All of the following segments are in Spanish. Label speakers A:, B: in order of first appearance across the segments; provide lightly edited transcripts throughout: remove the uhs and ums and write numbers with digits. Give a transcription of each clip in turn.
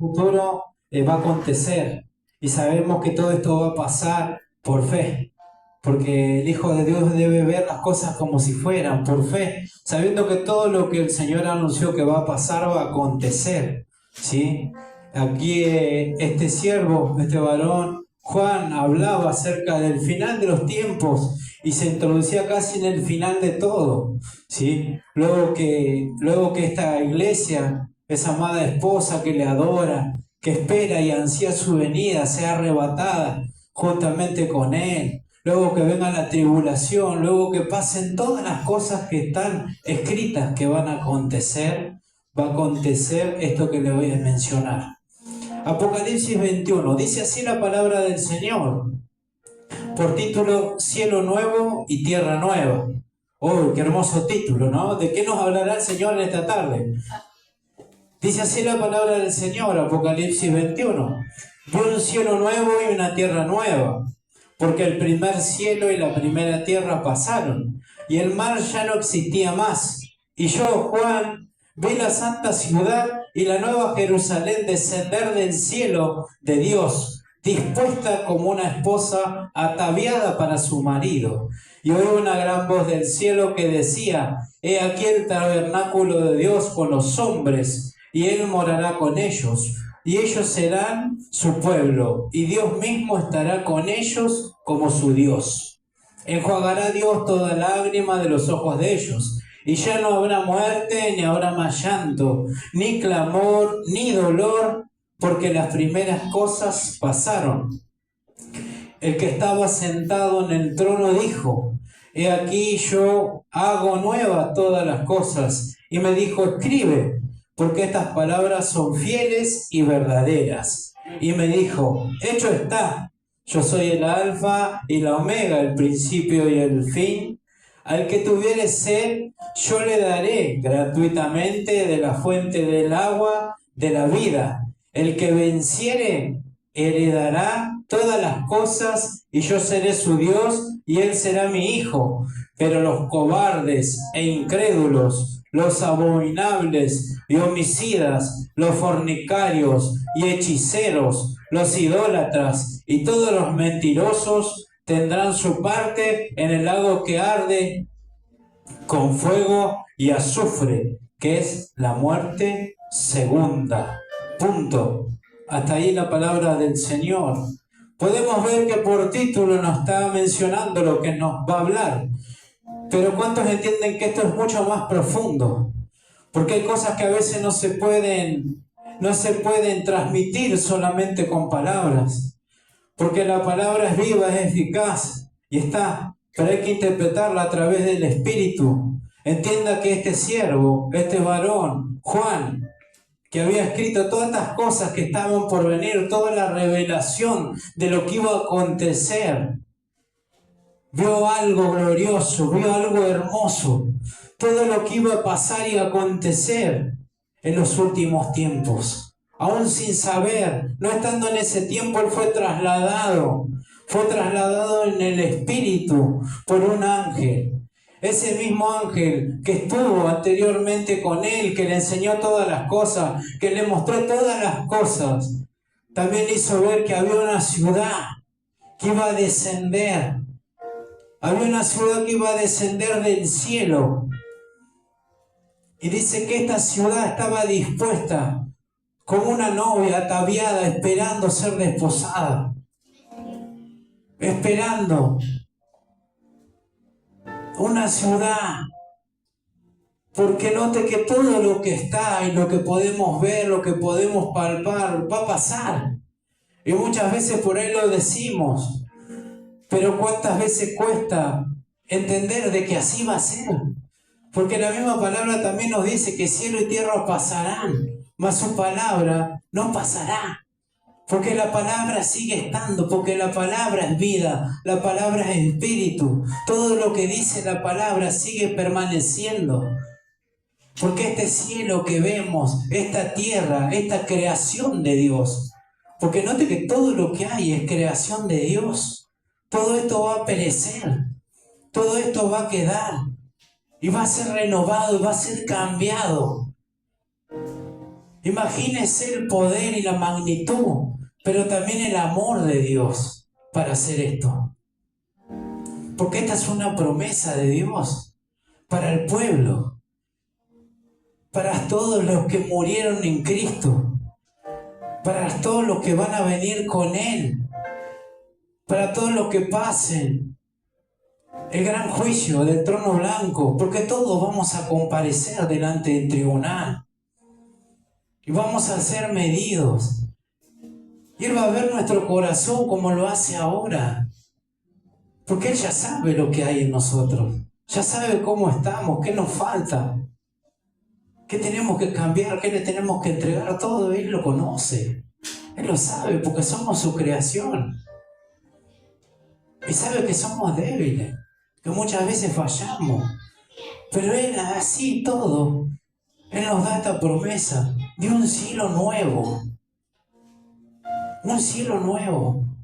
A: futuro va a acontecer. Y sabemos que todo esto va a pasar por fe. Porque el Hijo de Dios debe ver las cosas como si fueran, por fe, sabiendo que todo lo que el Señor anunció que va a pasar va a acontecer. ¿Sí? Aquí este siervo, este varón, Juan, hablaba acerca del final de los tiempos y se introducía casi en el final de todo. ¿Sí? Luego que esta iglesia, esa amada esposa que le adora, que espera y ansía su venida, sea arrebatada juntamente con él. Luego que venga la tribulación, luego que pasen todas las cosas que están escritas que van a acontecer, va a acontecer esto que le voy a mencionar. Apocalipsis 21, dice así la palabra del Señor, por título Cielo Nuevo y Tierra Nueva. ¡Oh, qué hermoso título!, ¿no? ¿De qué nos hablará el Señor en esta tarde? Dice así la palabra del Señor, Apocalipsis 21. Vi un cielo nuevo y una tierra nueva, porque el primer cielo y la primera tierra pasaron, y el mar ya no existía más. Y yo, Juan, vi la santa ciudad y la nueva Jerusalén descender del cielo de Dios, dispuesta como una esposa ataviada para su marido. Y oí una gran voz del cielo que decía: He aquí el tabernáculo de Dios con los hombres, y Él morará con ellos, y ellos serán su pueblo, y Dios mismo estará con ellos como su Dios. Enjuagará Dios toda lágrima de los ojos de ellos, y ya no habrá muerte, ni habrá más llanto, ni clamor, ni dolor, porque las primeras cosas pasaron. El que estaba sentado en el trono dijo: He aquí yo hago nuevas todas las cosas. Y me dijo: Escribe, porque estas palabras son fieles y verdaderas. Y me dijo: Hecho está, yo soy el alfa y la omega, el principio y el fin. Al que tuviere sed, yo le daré gratuitamente de la fuente del agua de la vida. El que venciere heredará todas las cosas, y yo seré su Dios, y él será mi hijo. Pero los cobardes e incrédulos, los abominables y homicidas, los fornicarios y hechiceros, los idólatras y todos los mentirosos tendrán su parte en el lago que arde con fuego y azufre, que es la muerte segunda. Punto. Hasta ahí la palabra del Señor. Podemos ver que por título nos está mencionando lo que nos va a hablar. Pero ¿cuántos entienden que esto es mucho más profundo? Porque hay cosas que a veces no se pueden transmitir solamente con palabras. Porque la palabra es viva, es eficaz y está, pero hay que interpretarla a través del Espíritu. Entienda que este siervo, este varón, Juan, que había escrito todas estas cosas que estaban por venir, toda la revelación de lo que iba a acontecer, vio algo glorioso, vio algo hermoso, todo lo que iba a pasar y a acontecer en los últimos tiempos. Aún sin saber, no estando en ese tiempo, él fue trasladado en el Espíritu por un ángel. Ese mismo ángel que estuvo anteriormente con él, que le enseñó todas las cosas, que le mostró todas las cosas, también hizo ver que había una ciudad que iba a descender. Había una ciudad que iba a descender del cielo. Y dice que esta ciudad estaba dispuesta como una novia ataviada, esperando ser desposada. Esperando. Una ciudad. Porque note que todo lo que está y lo que podemos ver, lo que podemos palpar, va a pasar. Y muchas veces por ahí lo decimos. Pero ¿cuántas veces cuesta entender de que así va a ser? Porque la misma palabra también nos dice que cielo y tierra pasarán, mas su palabra no pasará. Porque la palabra sigue estando, porque la palabra es vida, la palabra es espíritu. Todo lo que dice la palabra sigue permaneciendo. Porque este cielo que vemos, esta tierra, esta creación de Dios, porque note que todo lo que hay es creación de Dios. Todo esto va a perecer, todo esto va a quedar y va a ser renovado y va a ser cambiado. Imagínese el poder y la magnitud, pero también el amor de Dios para hacer esto. Porque esta es una promesa de Dios para el pueblo, para todos los que murieron en Cristo, para todos los que van a venir con Él, para todos los que pasen el gran juicio del trono blanco, porque todos vamos a comparecer delante del tribunal y vamos a ser medidos. Y Él va a ver nuestro corazón como lo hace ahora, porque Él ya sabe lo que hay en nosotros, ya sabe cómo estamos, qué nos falta, qué tenemos que cambiar, qué le tenemos que entregar. Todo Él lo conoce, Él lo sabe, porque somos su creación. Y sabe que somos débiles, que muchas veces fallamos, pero Él así todo, Él nos da esta promesa de un cielo nuevo,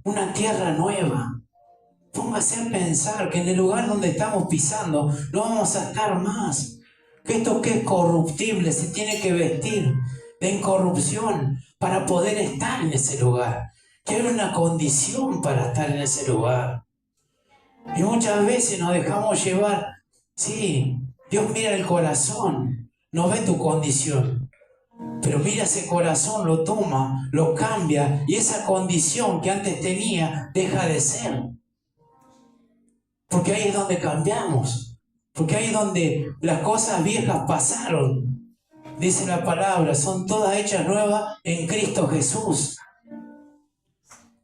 A: una tierra nueva. Póngase a pensar que en el lugar donde estamos pisando no vamos a estar más, que esto que es corruptible se tiene que vestir de incorrupción para poder estar en ese lugar, que hay una condición para estar en ese lugar. Y muchas veces nos dejamos llevar. Sí, Dios mira el corazón, no ve tu condición, pero mira ese corazón, lo toma, lo cambia, y esa condición que antes tenía deja de ser. Porque ahí es donde cambiamos, porque ahí es donde las cosas viejas pasaron. Dice la palabra, son todas hechas nuevas en Cristo Jesús.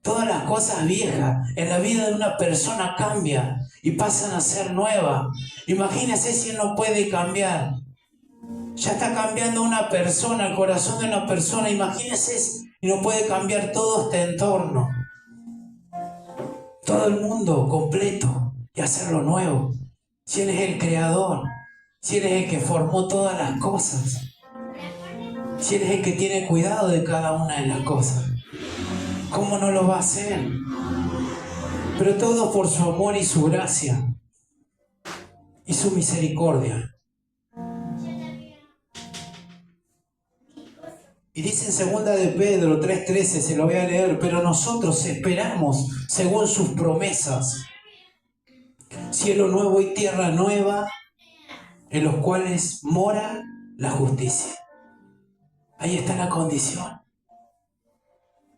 A: Todas las cosas viejas en la vida de una persona cambian y pasan a ser nuevas. Imagínese si Él no puede cambiar. Ya está cambiando una persona, el corazón de una persona. Imagínese y no puede cambiar todo este entorno. Todo el mundo completo y hacerlo nuevo. Si Él es el creador, si Él es el que formó todas las cosas, si Él es el que tiene cuidado de cada una de las cosas, ¿cómo no lo va a hacer? Pero todo por su amor y su gracia y su misericordia. Y dice en 2 de Pedro 3:13, se lo voy a leer, pero nosotros esperamos según sus promesas, cielo nuevo y tierra nueva, en los cuales mora la justicia. Ahí está la condición.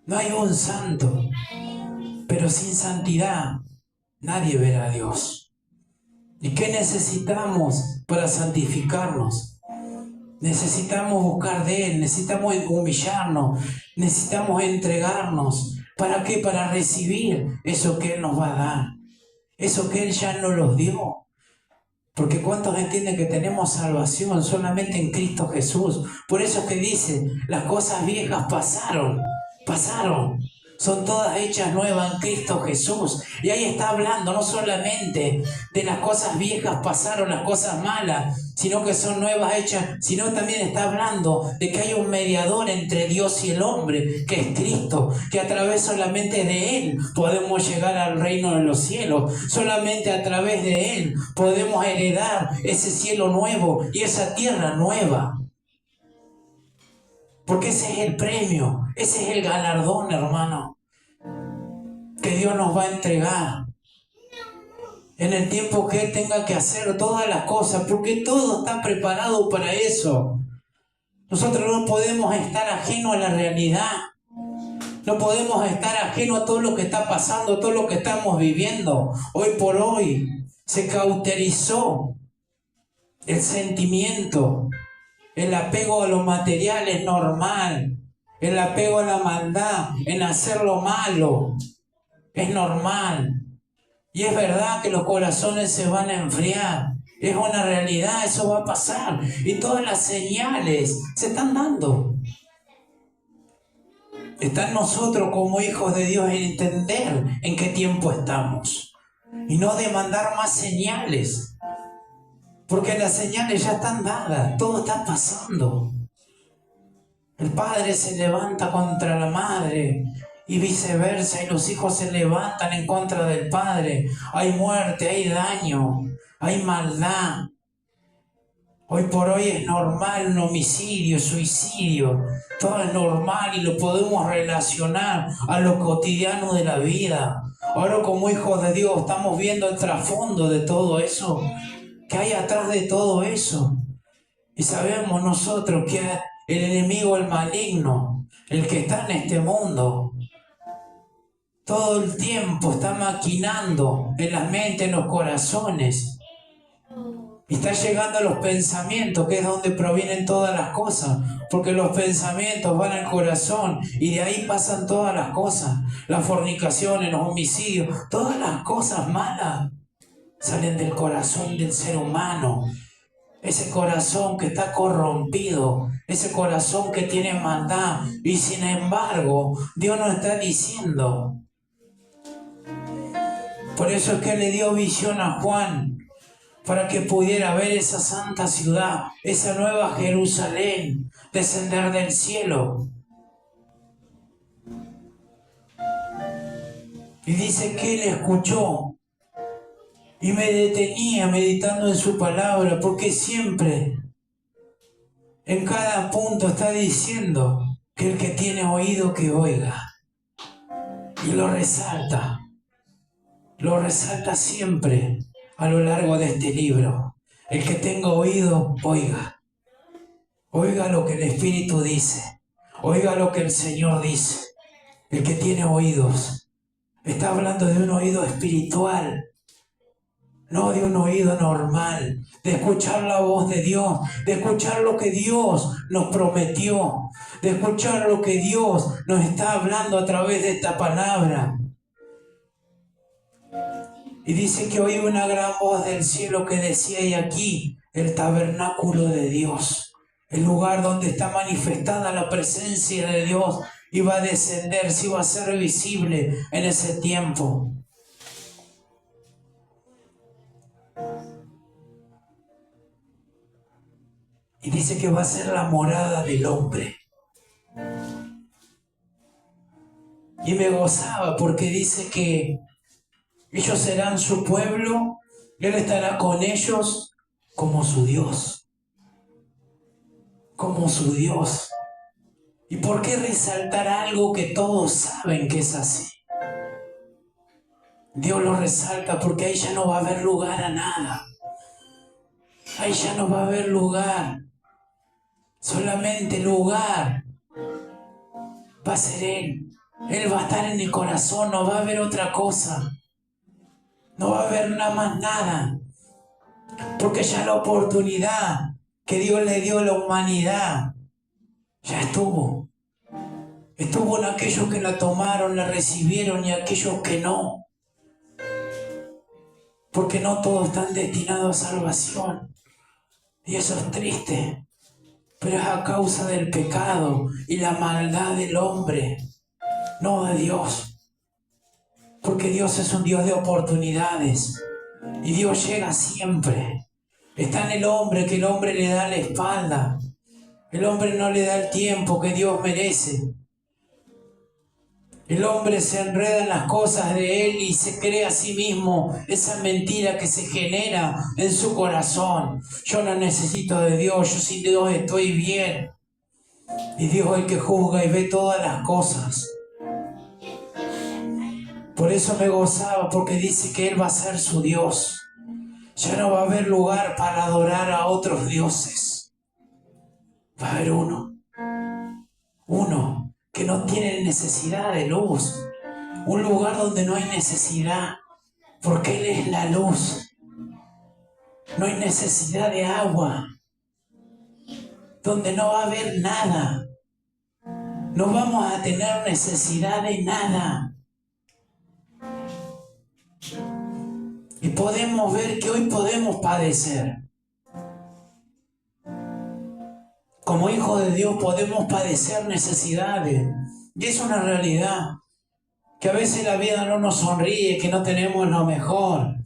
A: No hay un santo, pero sin santidad nadie verá a Dios. ¿Y qué necesitamos para santificarnos? Necesitamos buscar de Él, necesitamos humillarnos, necesitamos entregarnos. ¿Para qué? Para recibir eso que Él nos va a dar, eso que Él ya nos los dio. Porque ¿cuántos entienden que tenemos salvación solamente en Cristo Jesús? Por eso es que dice, las cosas viejas pasaron. Son todas hechas nuevas en Cristo Jesús. Y ahí está hablando no solamente de las cosas viejas pasaron, las cosas malas, sino que son nuevas hechas, sino también está hablando de que hay un mediador entre Dios y el hombre, que es Cristo, que a través solamente de Él podemos llegar al reino de los cielos. Solamente a través de Él podemos heredar ese cielo nuevo y esa tierra nueva. Porque ese es el premio, ese es el galardón, hermano, que Dios nos va a entregar en el tiempo que Él tenga que hacer todas las cosas, porque todo está preparado para eso. Nosotros no podemos estar ajenos a la realidad, no podemos estar ajenos a todo lo que está pasando, todo lo que estamos viviendo. Hoy por hoy se cauterizó el sentimiento. El apego a lo material es normal. El apego a la maldad, en hacer lo malo, es normal. Y es verdad que los corazones se van a enfriar. Es una realidad, eso va a pasar. Y todas las señales se están dando. Está en nosotros como hijos de Dios en entender en qué tiempo estamos. Y no demandar más señales. Porque las señales ya están dadas, todo está pasando. El padre se levanta contra la madre y viceversa, y los hijos se levantan en contra del padre. Hay muerte, hay daño, hay maldad. Hoy por hoy es normal un homicidio, suicidio, todo es normal y lo podemos relacionar a lo cotidiano de la vida. Ahora como hijos de Dios estamos viendo el trasfondo de todo eso, que hay atrás de todo eso. Y sabemos nosotros que el enemigo, el maligno, el que está en este mundo, todo el tiempo está maquinando en la mente, en los corazones. Y está llegando a los pensamientos, que es donde provienen todas las cosas. Porque los pensamientos van al corazón y de ahí pasan todas las cosas. Las fornicaciones, los homicidios, todas las cosas malas salen del corazón del ser humano. Ese corazón que está corrompido, ese corazón que tiene maldad. Y sin embargo, Dios nos está diciendo. Por eso es que le dio visión a Juan, para que pudiera ver esa santa ciudad, esa nueva Jerusalén, descender del cielo. Y dice que él escuchó y me detenía meditando en su palabra, porque siempre, en cada punto está diciendo que el que tiene oído que oiga. Y lo resalta siempre a lo largo de este libro. El que tenga oído, oiga. Oiga lo que el Espíritu dice. Oiga lo que el Señor dice. El que tiene oídos. Está hablando de un oído espiritual. No de un oído normal. De escuchar la voz de Dios. De escuchar lo que Dios nos prometió. De escuchar lo que Dios nos está hablando a través de esta palabra. Y dice que oí una gran voz del cielo que decía: y aquí el tabernáculo de Dios, el lugar donde está manifestada la presencia de Dios, iba a descender, se iba a ser visible en ese tiempo. Y dice que va a ser la morada del hombre. Y me gozaba porque dice que ellos serán su pueblo, Él estará con ellos como su Dios. Como su Dios. ¿Y por qué resaltar algo que todos saben que es así? Dios lo resalta porque ahí ya no va a haber lugar a nada. Ahí ya no va a haber lugar. Solamente lugar va a ser Él. Él va a estar en el corazón, no va a haber otra cosa. No va a haber nada más nada. Porque ya la oportunidad que Dios le dio a la humanidad ya estuvo. Estuvo en aquellos que la tomaron, la recibieron y aquellos que no. Porque no todos están destinados a salvación. Y eso es triste. Pero es a causa del pecado y la maldad del hombre, no de Dios. Porque Dios es un Dios de oportunidades. Y Dios llega siempre. Está en el hombre, que el hombre le da la espalda. El hombre no le da el tiempo que Dios merece. El hombre se enreda en las cosas de él y se cree a sí mismo esa mentira que se genera en su corazón. Yo no necesito de Dios, yo sin Dios estoy bien. Y Dios es el que juzga y ve todas las cosas. Por eso me gozaba, porque dice que Él va a ser su Dios. Ya no va a haber lugar para adorar a otros dioses. Va a haber uno que no tiene necesidad de luz. Un lugar donde no hay necesidad, porque Él es la luz. No hay necesidad de agua. Donde no va a haber nada. No vamos a tener necesidad de nada. Y podemos ver que hoy podemos padecer. Como hijos de Dios podemos padecer necesidades. Y es una realidad. Que a veces la vida no nos sonríe, que no tenemos lo mejor.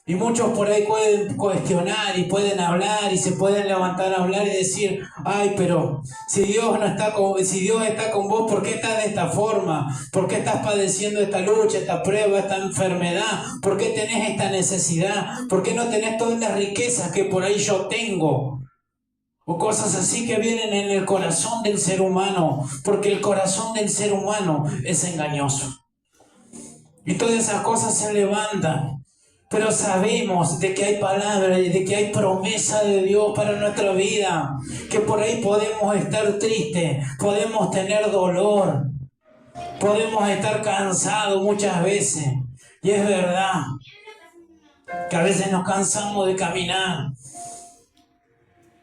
A: Y muchos por ahí pueden cuestionar y pueden hablar y se pueden levantar a hablar y decir: ay, pero si Dios está con vos, ¿por qué estás de esta forma? ¿Por qué estás padeciendo esta lucha, esta prueba, esta enfermedad? ¿Por qué tenés esta necesidad? ¿Por qué no tenés todas las riquezas que por ahí yo tengo? o cosas así que vienen en el corazón del ser humano, porque el corazón del ser humano es engañoso. Y todas esas cosas se levantan. Pero sabemos de que hay palabra y de que hay promesa de Dios para nuestra vida. Que por ahí podemos estar tristes, podemos tener dolor, podemos estar cansados muchas veces. Y es verdad que a veces nos cansamos de caminar.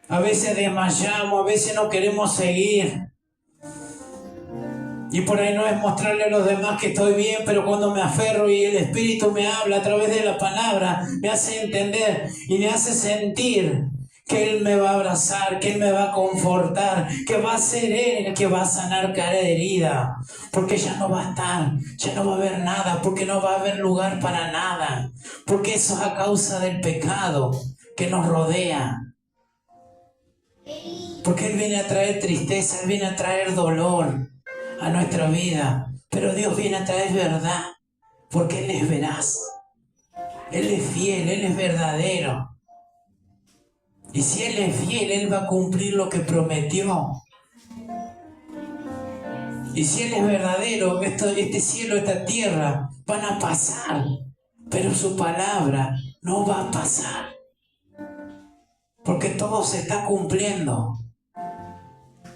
A: A veces desmayamos, a veces no queremos seguir. Y por ahí no es mostrarle a los demás que estoy bien, pero cuando me aferro y el Espíritu me habla a través de la palabra, me hace entender y me hace sentir que Él me va a abrazar, que Él me va a confortar, que va a ser Él el que va a sanar cada herida, porque ya no va a estar, ya no va a haber nada, porque no va a haber lugar para nada, porque eso es a causa del pecado que nos rodea. Porque Él viene a traer tristeza, Él viene a traer dolor a nuestra vida, pero Dios viene a traer verdad, porque Él es veraz, Él es fiel, Él es verdadero. Y si Él es fiel, Él va a cumplir lo que prometió. Y si Él es verdadero, este cielo, esta tierra van a pasar, pero su palabra no va a pasar, porque todo se está cumpliendo.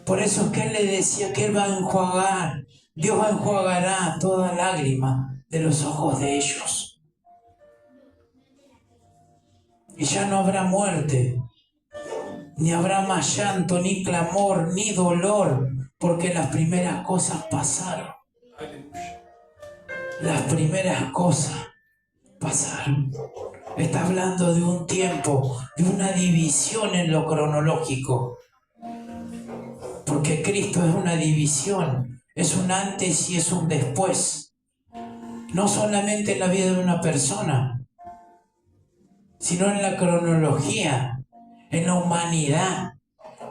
A: Por eso es que Él le decía que Él va a enjuagar, Dios enjuagará toda lágrima de los ojos de ellos. Y ya no habrá muerte, ni habrá más llanto, ni clamor, ni dolor, porque las primeras cosas pasaron. Las primeras cosas pasaron. Está hablando de un tiempo, de una división en lo cronológico. Porque Cristo es una división, es un antes y es un después. No solamente en la vida de una persona, sino en la cronología, en la humanidad.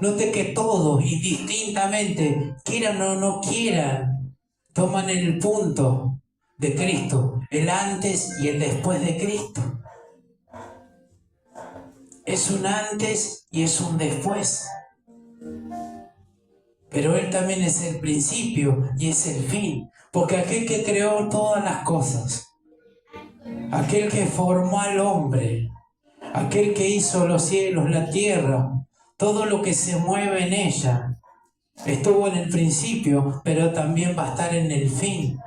A: Note que todos, indistintamente, quieran o no quieran, toman el punto de Cristo, el antes y el después de Cristo. Es un antes y es un después. Pero Él también es el principio y es el fin. Porque aquel que creó todas las cosas, aquel que formó al hombre, aquel que hizo los cielos, la tierra, todo lo que se mueve en ella, estuvo en el principio, pero también va a estar en el fin.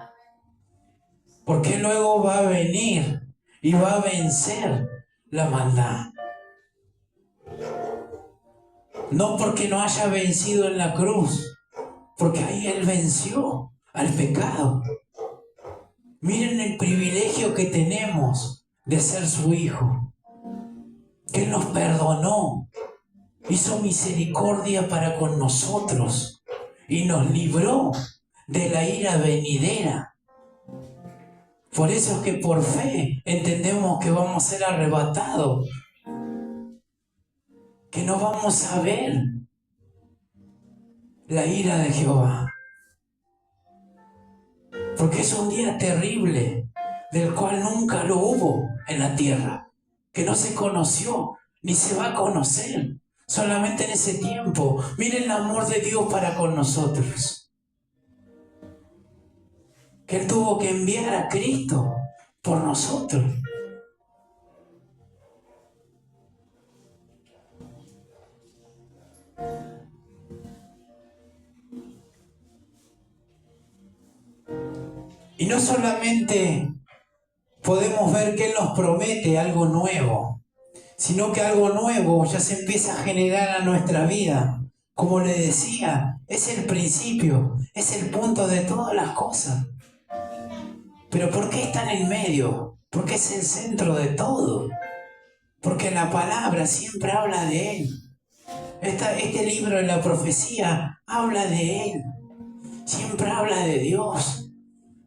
A: Porque luego va a venir y va a vencer la maldad. No porque no haya vencido en la cruz, porque ahí Él venció al pecado. Miren el privilegio que tenemos de ser su hijo, que Él nos perdonó, hizo misericordia para con nosotros y nos libró de la ira venidera. Por eso es que por fe entendemos que vamos a ser arrebatados, que no vamos a ver la ira de Jehová. Porque es un día terrible, del cual nunca lo hubo en la tierra, que no se conoció, ni se va a conocer, solamente en ese tiempo. Miren el amor de Dios para con nosotros, que Él tuvo que enviar a Cristo por nosotros. Y no solamente podemos ver que Él nos promete algo nuevo, sino que algo nuevo ya se empieza a generar a nuestra vida. Como le decía, es el principio, es el punto de todas las cosas. Pero ¿por qué está en el medio? Porque es el centro de todo. Porque la palabra siempre habla de Él. Este libro de la profecía habla de Él. Siempre habla de Dios,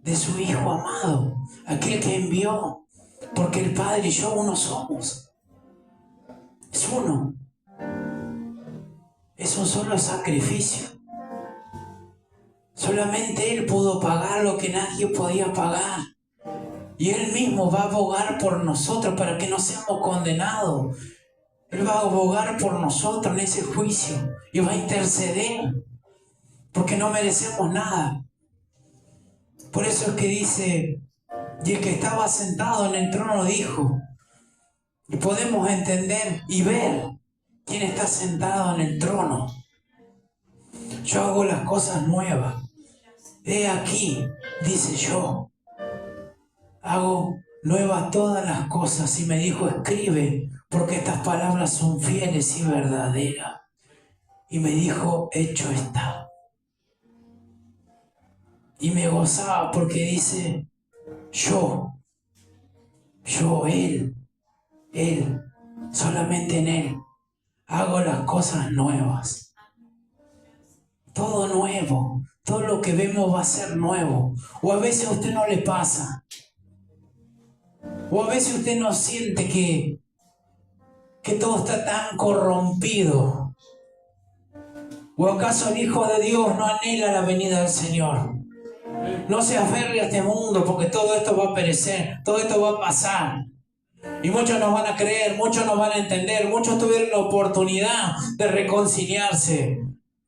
A: de su Hijo amado, aquel que envió, porque el Padre y yo uno somos. Es uno. Es un solo sacrificio. Solamente Él pudo pagar lo que nadie podía pagar. Y Él mismo va a abogar por nosotros para que no seamos condenados. Él va a abogar por nosotros en ese juicio y va a interceder, porque no merecemos nada. Por eso es que dice, y el que estaba sentado en el trono dijo, y podemos entender y ver quién está sentado en el trono. Yo hago las cosas nuevas. He aquí, dice yo, hago nuevas todas las cosas. Y me dijo, escribe, porque estas palabras son fieles y verdaderas. Y me dijo, hecho está. Y me gozaba porque dice, Él, solamente en Él, hago las cosas nuevas. Todo nuevo, todo lo que vemos va a ser nuevo. O a veces a usted no le pasa. O a veces usted no siente que todo está tan corrompido. ¿O acaso el Hijo de Dios no anhela la venida del Señor? No se aferre a este mundo, porque todo esto va a perecer, todo esto va a pasar. Y muchos nos van a creer, muchos nos van a entender, muchos tuvieron la oportunidad de reconciliarse.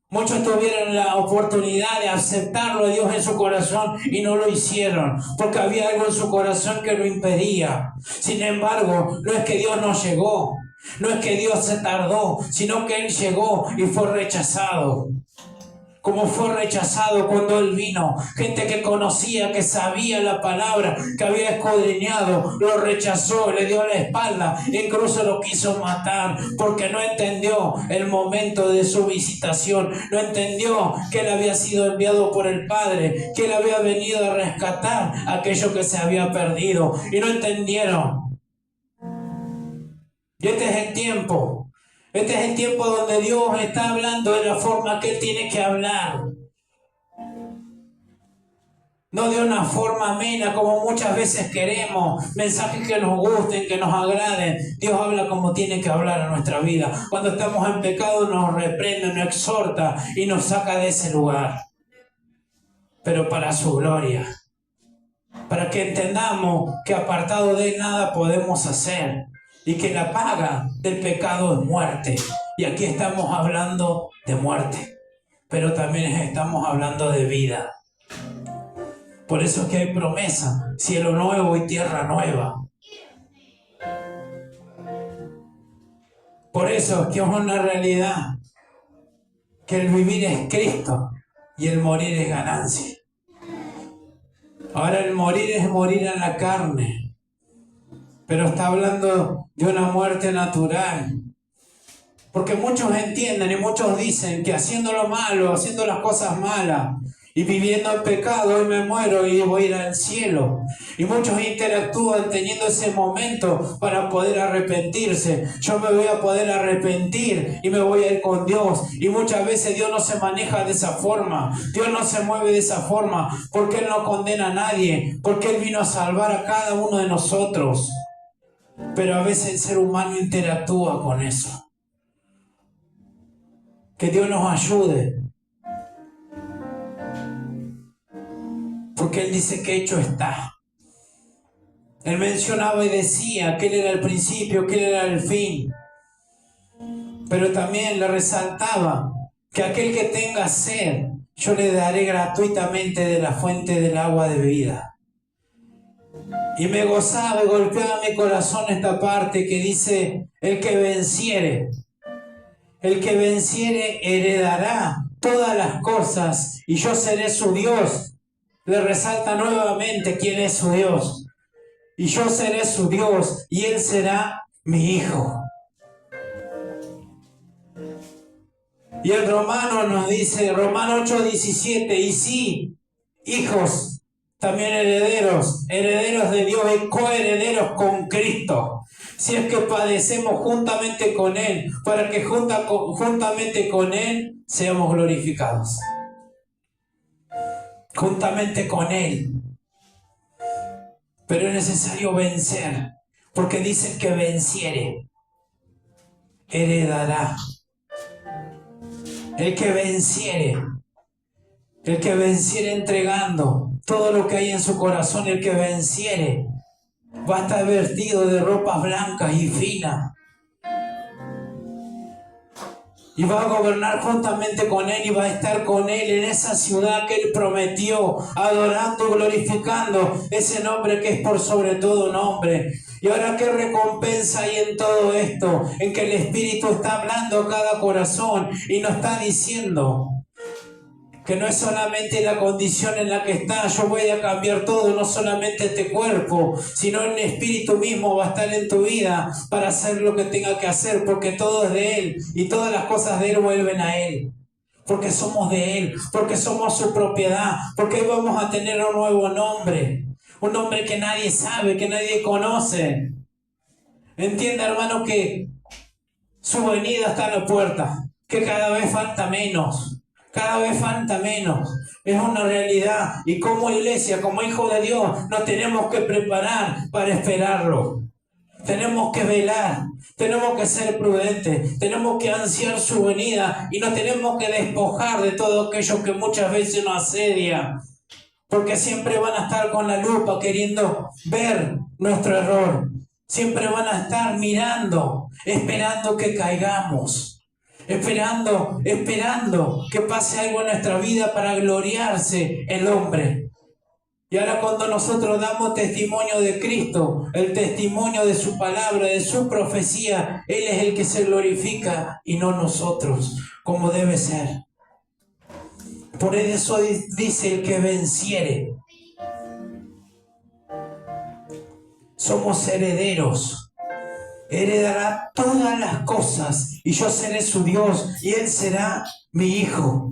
A: Muchos tuvieron la oportunidad de aceptarlo a Dios en su corazón y no lo hicieron, porque había algo en su corazón que lo impedía. Sin embargo, no es que Dios no llegó, no es que Dios se tardó, sino que Él llegó y fue rechazado. Como fue rechazado cuando Él vino. Gente que conocía, que sabía la palabra, que había escudriñado, lo rechazó, le dio la espalda, incluso lo quiso matar, porque no entendió el momento de su visitación, no entendió que Él había sido enviado por el Padre, que Él había venido a rescatar aquello que se había perdido, y no entendieron. Y este es el tiempo. Este es el tiempo donde Dios está hablando de la forma que Él tiene que hablar. No de una forma amena como muchas veces queremos, mensajes que nos gusten, que nos agraden. Dios habla como tiene que hablar a nuestra vida. Cuando estamos en pecado nos reprende, nos exhorta y nos saca de ese lugar. Pero para su gloria. Para que entendamos que apartado de Él nada podemos hacer. Y que la paga del pecado es muerte. Y aquí estamos hablando de muerte. Pero también estamos hablando de vida. Por eso es que hay promesa. Cielo nuevo y tierra nueva. Por eso es que es una realidad. Que el vivir es Cristo. Y el morir es ganancia. Ahora el morir es morir en la carne. Pero está hablando de una muerte natural. Porque muchos entienden y muchos dicen que haciendo lo malo, haciendo las cosas malas y viviendo en pecado, hoy me muero y voy a ir al cielo. Y muchos interactúan teniendo ese momento para poder arrepentirse. Yo me voy a poder arrepentir y me voy a ir con Dios. Y muchas veces Dios no se maneja de esa forma. Dios no se mueve de esa forma porque Él no condena a nadie. Porque Él vino a salvar a cada uno de nosotros. Pero a veces el ser humano interactúa con eso. Que Dios nos ayude. Porque Él dice que hecho está. Él mencionaba y decía que Él era el principio, que Él era el fin. Pero también le resaltaba que aquel que tenga sed, yo le daré gratuitamente de la fuente del agua de vida. Y me gozaba y golpeaba mi corazón esta parte que dice, el que venciere heredará todas las cosas y yo seré su Dios. Le resalta nuevamente quién es su Dios. Y yo seré su Dios y Él será mi hijo. Y el Romano nos dice, Romano 8:17, y sí, hijos, también herederos de Dios y coherederos con Cristo. Si es que padecemos juntamente con Él, para que juntamente con Él seamos glorificados. Juntamente con Él. Pero es necesario vencer, porque dice que venciere, heredará. El que venciere entregando todo lo que hay en su corazón, el que venciere, va a estar vestido de ropas blancas y finas. y va a gobernar juntamente con Él y va a estar con Él en esa ciudad que Él prometió, adorando y glorificando ese nombre que es por sobre todo nombre. Y ahora, ¿qué recompensa hay en todo esto? En que el Espíritu está hablando a cada corazón y nos está diciendo que no es solamente la condición en la que está, yo voy a cambiar todo, no solamente este cuerpo, sino el Espíritu mismo va a estar en tu vida para hacer lo que tenga que hacer, porque todo es de Él y todas las cosas de Él vuelven a Él. Porque somos de Él, porque somos su propiedad, porque hoy vamos a tener un nuevo nombre, un nombre que nadie sabe, que nadie conoce. Entienda, hermano, que su venida está a la puerta, que cada vez falta menos. Cada vez falta menos. Es una realidad. Y como iglesia, como hijo de Dios, nos tenemos que preparar para esperarlo. Tenemos que velar. Tenemos que ser prudentes. Tenemos que ansiar su venida. Y nos tenemos que despojar de todo aquello que muchas veces nos asedia. Porque siempre van a estar con la lupa queriendo ver nuestro error. Siempre van a estar mirando, esperando que caigamos. Esperando que pase algo en nuestra vida para gloriarse el hombre. Y ahora cuando nosotros damos testimonio de Cristo, el testimonio de su palabra, de su profecía, Él es el que se glorifica y no nosotros, como debe ser. Por eso dice el que venciere. Somos herederos. Heredará todas las cosas y yo seré su Dios y Él será mi hijo.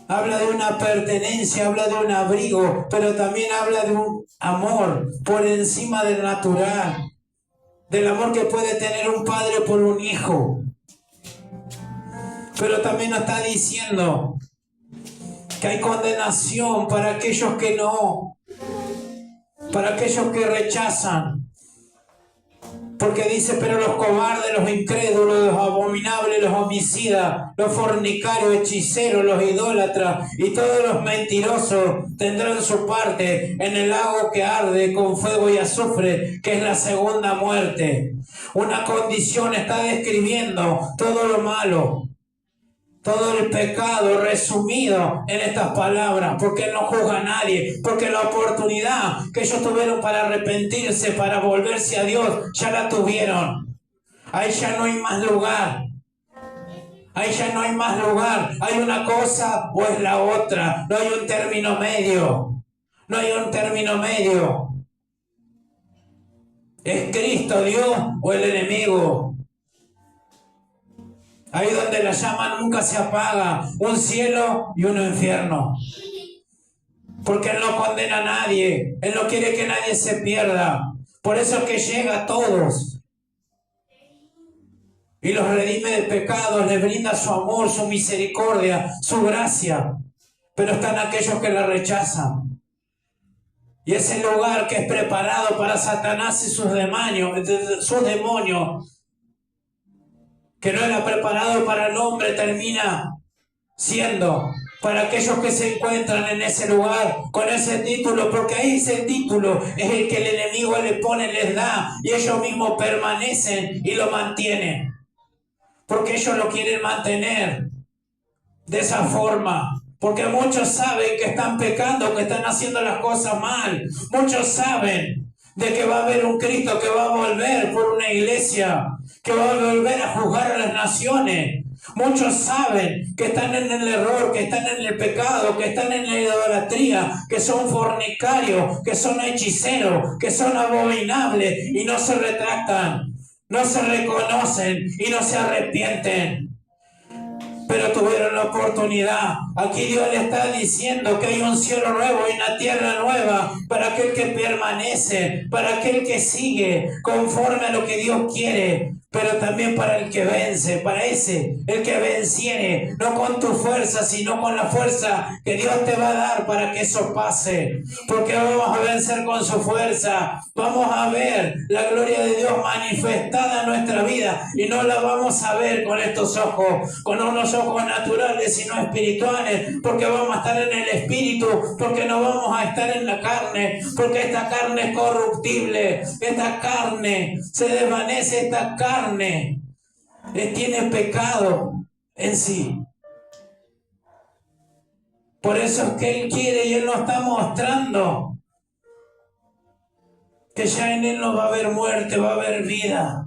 A: Habla de una pertenencia, habla de un abrigo, pero también habla de un amor por encima del natural, del amor que puede tener un padre por un hijo. Pero también nos está diciendo que hay condenación para aquellos que no, para aquellos que rechazan. Porque dice, pero los cobardes, los incrédulos, los abominables, los homicidas, los fornicarios, hechiceros, los idólatras y todos los mentirosos tendrán su parte en el lago que arde con fuego y azufre, que es la segunda muerte. Una condición está describiendo todo lo malo, todo el pecado resumido en estas palabras, porque Él no juzga a nadie, porque la oportunidad que ellos tuvieron para arrepentirse, para volverse a Dios, ya la tuvieron. Ahí ya no hay más lugar. Ahí ya no hay más lugar. Hay una cosa o es la otra. No hay un término medio. No hay un término medio. ¿Es Cristo Dios o el enemigo? Ahí donde la llama nunca se apaga, un cielo y un infierno. Porque Él no condena a nadie, Él no quiere que nadie se pierda. Por eso es que llega a todos. Y los redime de pecados, les brinda su amor, su misericordia, su gracia. Pero están aquellos que la rechazan. Y ese lugar que es preparado para Satanás y sus demonios, que no era preparado para el hombre, termina siendo para aquellos que se encuentran en ese lugar con ese título, porque ahí ese título es el que el enemigo le pone, les da, y ellos mismos permanecen y lo mantienen, porque ellos lo quieren mantener de esa forma. Porque muchos saben que están pecando, que están haciendo las cosas mal. Muchos saben de que va a haber un Cristo que va a volver por una iglesia, que va a volver a juzgar a las naciones. Muchos saben que están en el error, que están en el pecado, que están en la idolatría, que son fornicarios, que son hechiceros, que son abominables y no se retractan, no se reconocen y no se arrepienten. Pero tuvieron la oportunidad. Aquí Dios le está diciendo que hay un cielo nuevo y una tierra nueva para aquel que permanece, para aquel que sigue conforme a lo que Dios quiere, pero también para el que vence, para ese, el que venciere, no con tu fuerza, sino con la fuerza que Dios te va a dar para que eso pase. Porque vamos a vencer con su fuerza, vamos a ver la gloria de Dios manifestada en nuestra vida y no la vamos a ver con estos ojos, con unos ojos naturales, sino espirituales, porque vamos a estar en el espíritu, porque no vamos a estar en la carne, porque esta carne es corruptible, esta carne se desvanece, esta carne Él tiene pecado en sí. Por eso es que Él quiere y Él nos está mostrando que ya en Él no va a haber muerte, va a haber vida.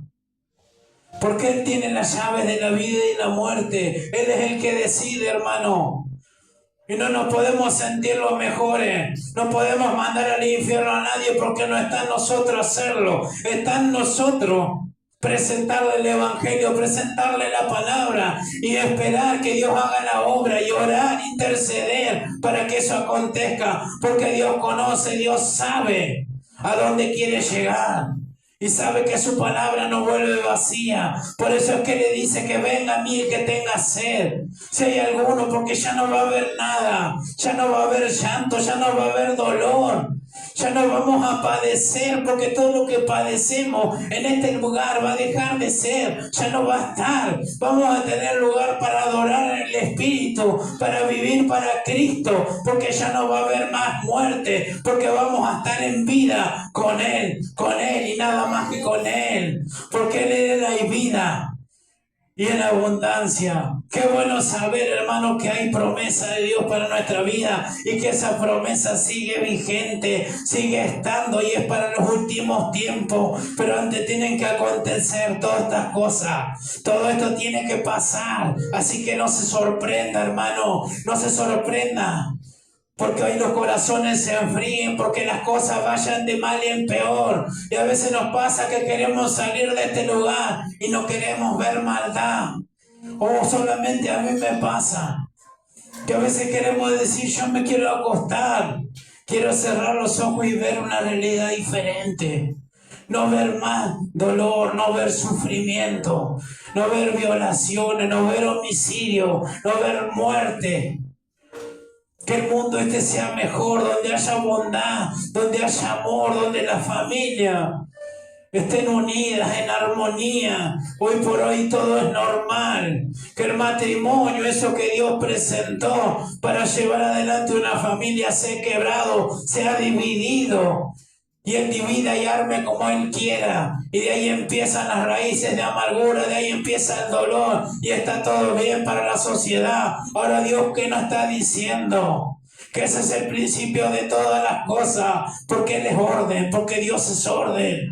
A: Porque Él tiene las llaves de la vida y la muerte. Él es el que decide, hermano. Y no nos podemos sentir los mejores. No podemos mandar al infierno a nadie porque no está en nosotros hacerlo. Está en nosotros presentarle el Evangelio, presentarle la palabra y esperar que Dios haga la obra y orar, interceder para que eso acontezca. Porque Dios conoce, Dios sabe a dónde quiere llegar. Y sabe que su palabra no vuelve vacía. Por eso es que le dice que venga a mí el que tenga sed. Si hay alguno, porque ya no va a haber nada. Ya no va a haber llanto, ya no va a haber dolor. Ya no vamos a padecer, porque todo lo que padecemos en este lugar va a dejar de ser. Ya no va a estar. Vamos a tener lugar para adorar en el Espíritu, para vivir para Cristo, porque ya no va a haber más muerte, porque vamos a estar en vida con Él y nada más que con Él, porque Él es la vida y en abundancia. Qué bueno saber, hermano, que hay promesa de Dios para nuestra vida y que esa promesa sigue vigente, sigue estando y es para los últimos tiempos. Pero antes tienen que acontecer todas estas cosas. Todo esto tiene que pasar. Así que no se sorprenda, hermano, no se sorprenda. Porque hoy los corazones se enfríen, porque las cosas vayan de mal en peor. Y a veces nos pasa que queremos salir de este lugar y no queremos ver maldad. O solamente a mí me pasa que a veces queremos decir, yo me quiero acostar, quiero cerrar los ojos y ver una realidad diferente. No ver más dolor, no ver sufrimiento, no ver violaciones, no ver homicidio, no ver muerte. Que el mundo este sea mejor, donde haya bondad, donde haya amor, donde la familia estén unidas en armonía. Hoy por hoy todo es normal. Que el matrimonio, eso que Dios presentó para llevar adelante una familia, sea quebrado, sea dividido. Y Él divida y arme como Él quiera. Y de ahí empiezan las raíces de amargura, de ahí empieza el dolor. Y está todo bien para la sociedad. Ahora Dios, ¿qué nos está diciendo? Que ese es el principio de todas las cosas. Porque Él es orden, porque Dios es orden.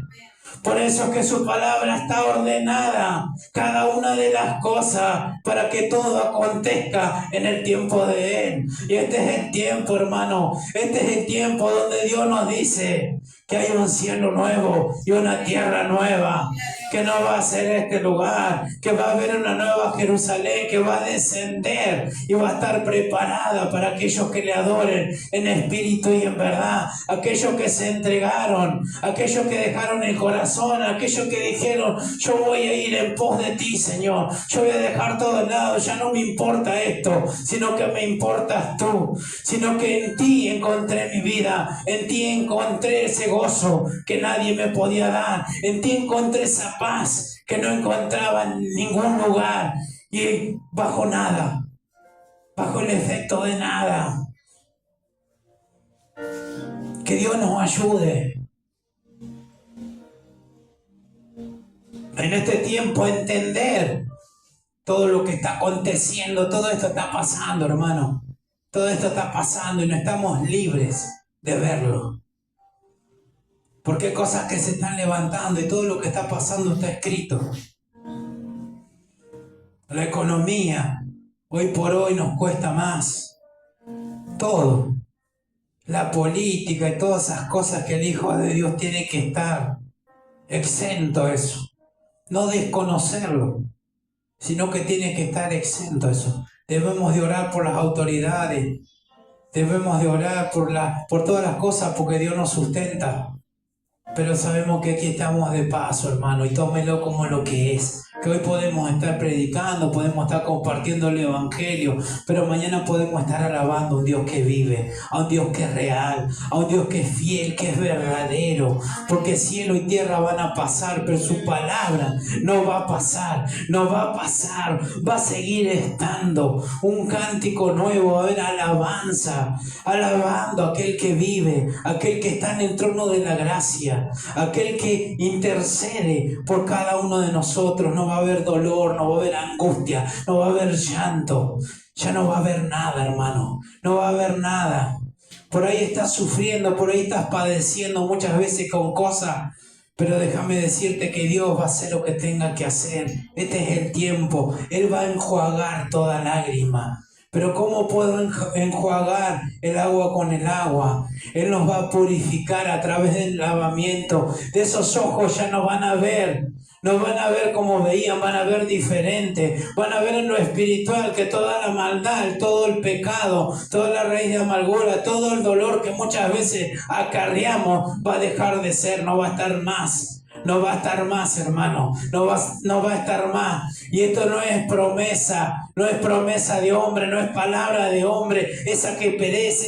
A: Por eso es que su palabra está ordenada, cada una de las cosas, para que todo acontezca en el tiempo de Él. Y este es el tiempo, hermano, este es el tiempo donde Dios nos dice que hay un cielo nuevo y una tierra nueva, que no va a ser este lugar, que va a haber una nueva Jerusalén que va a descender y va a estar preparada para aquellos que le adoren en espíritu y en verdad, aquellos que se entregaron, aquellos que dejaron el corazón, aquellos que dijeron, yo voy a ir en pos de ti, Señor, yo voy a dejar todo al lado, ya no me importa esto, sino que me importas tú, sino que en ti encontré mi vida, en ti encontré ese gozo que nadie me podía dar, en ti encontré esa paz que no encontraba en ningún lugar y bajo nada, bajo el efecto de nada. Que Dios nos ayude en este tiempo a entender todo lo que está aconteciendo. Todo esto está pasando, hermano, todo esto está pasando y no estamos libres de verlo. Porque hay cosas que se están levantando y todo lo que está pasando está escrito. La economía, hoy por hoy nos cuesta más. Todo. La política y todas esas cosas que el Hijo de Dios tiene que estar exento a eso. No desconocerlo, sino que tiene que estar exento a eso. Debemos de orar por las autoridades. Debemos de orar por todas las cosas porque Dios nos sustenta. Pero sabemos que aquí estamos de paso, hermano, y tómelo como lo que es. Que hoy podemos estar predicando, podemos estar compartiendo el Evangelio, pero mañana podemos estar alabando a un Dios que vive, a un Dios que es real, a un Dios que es fiel, que es verdadero. Porque cielo y tierra van a pasar, pero su palabra no va a pasar, no va a pasar, va a seguir estando. Un cántico nuevo, va a haber alabanza, alabando a aquel que vive, aquel que está en el trono de la gracia, aquel que intercede por cada uno de nosotros. No va a haber dolor, no va a haber angustia, no va a haber llanto. Ya no va a haber nada, hermano. No va a haber nada. Por ahí estás sufriendo, por ahí estás padeciendo muchas veces con cosas. Pero déjame decirte que Dios va a hacer lo que tenga que hacer. Este es el tiempo. Él va a enjuagar toda lágrima. Pero ¿cómo puedo enjuagar el agua con el agua? Él nos va a purificar a través del lavamiento. De esos ojos ya nos van a ver. No van a ver como veían, van a ver diferente. Van a ver en lo espiritual que toda la maldad, todo el pecado, toda la raíz de amargura, todo el dolor que muchas veces acarreamos va a dejar de ser, no va a estar más. No va a estar más, hermano. No va a estar más. Y esto no es promesa. No es promesa de hombre. No es palabra de hombre. Esa que perece,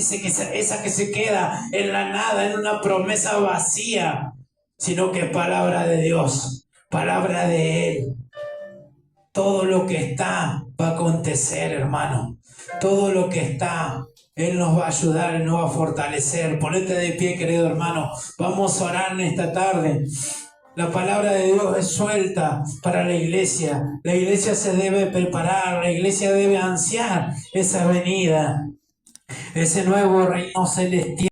A: esa que se queda en la nada, en una promesa vacía. Sino que es palabra de Dios. Palabra de Él. Todo lo que está va a acontecer, hermano. Todo lo que está, Él nos va a ayudar, Él nos va a fortalecer. Ponete de pie, querido hermano. Vamos a orar en esta tarde. La palabra de Dios es suelta para la iglesia. La iglesia se debe preparar, la iglesia debe ansiar esa venida, ese nuevo reino celestial.